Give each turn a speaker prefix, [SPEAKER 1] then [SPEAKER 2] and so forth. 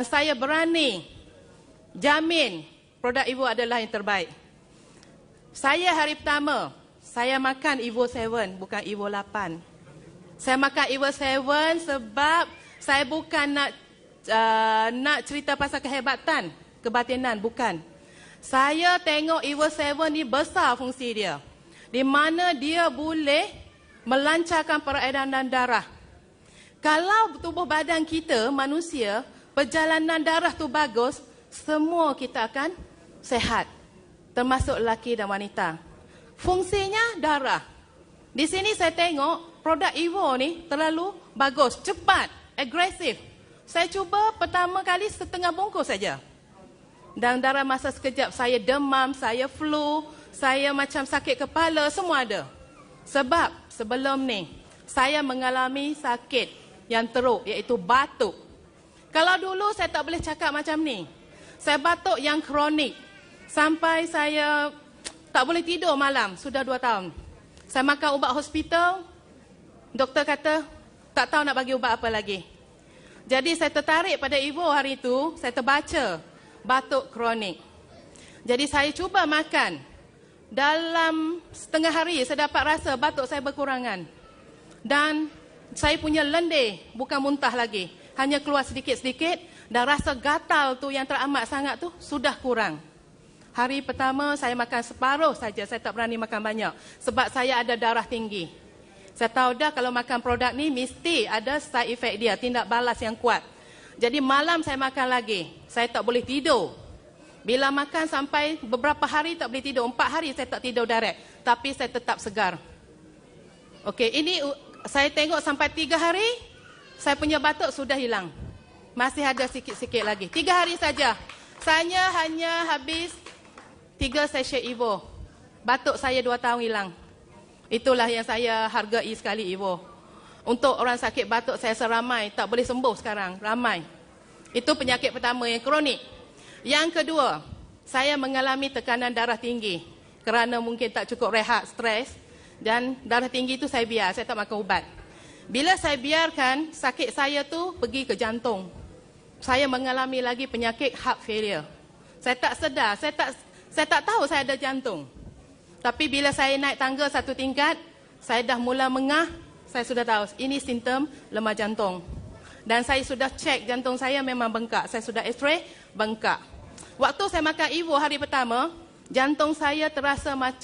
[SPEAKER 1] Saya berani jamin produk Evo adalah yang terbaik. Saya hari pertama, saya makan Evo 7, bukan Evo 8. Saya makan Evo 7 sebab saya bukan nak cerita pasal kehebatan, kebatinan, bukan. Saya tengok Evo 7 ni besar fungsi dia. Di mana dia boleh melancarkan peredaran darah. Kalau tubuh badan kita, manusia, perjalanan darah tu bagus, semua kita akan sehat. Termasuk lelaki dan wanita. Fungsinya darah. Di sini saya tengok produk Evo ni terlalu bagus, cepat, agresif. Saya cuba pertama kali setengah bungkus saja. Dan dalam masa sekejap saya demam, saya flu, saya macam sakit kepala, semua ada. Sebab sebelum ni saya mengalami sakit yang teruk, iaitu batuk. Kalau dulu saya tak boleh cakap macam ni. Saya batuk yang kronik. Sampai saya tak boleh tidur malam, sudah 2 tahun. Saya makan ubat hospital, doktor kata tak tahu nak bagi ubat apa lagi. Jadi saya tertarik pada Evo hari itu, saya terbaca batuk kronik. Jadi saya cuba makan. Dalam setengah hari saya dapat rasa batuk saya berkurangan. Dan saya punya lendir, bukan muntah lagi. Hanya keluar sedikit-sedikit dan rasa gatal tu yang teramat sangat tu sudah kurang. Hari pertama saya makan separuh saja, saya tak berani makan banyak. Sebab saya ada darah tinggi. Saya tahu dah kalau makan produk ni mesti ada side effect dia, tindak balas yang kuat. Jadi malam saya makan lagi, saya tak boleh tidur. Bila makan sampai beberapa hari tak boleh tidur, 4 hari saya tak tidur direct. Tapi saya tetap segar. Okey, ini saya tengok sampai 3 hari, saya punya batuk sudah hilang. Masih ada sikit-sikit lagi. 3 hari saja. Saya hanya habis 3 sachet Evo. Batuk saya 2 tahun hilang. Itulah yang saya hargai sekali Evo. Untuk orang sakit batuk saya seramai, tak boleh sembuh sekarang, ramai. Itu penyakit pertama yang kronik. Yang kedua, saya mengalami tekanan darah tinggi. Kerana mungkin tak cukup rehat, stres. Dan darah tinggi itu saya biar, saya tak makan ubat. Bila saya biarkan, sakit saya tu pergi ke jantung. Saya mengalami lagi penyakit heart failure. Saya tak sedar, saya tak tahu saya ada jantung. Tapi bila saya naik tangga 1 tingkat, saya dah mula mengah, saya sudah tahu ini simptom lemah jantung. Dan saya sudah cek jantung saya memang bengkak. Saya sudah x-ray, bengkak. Waktu saya makan Evo hari pertama, jantung saya terasa macam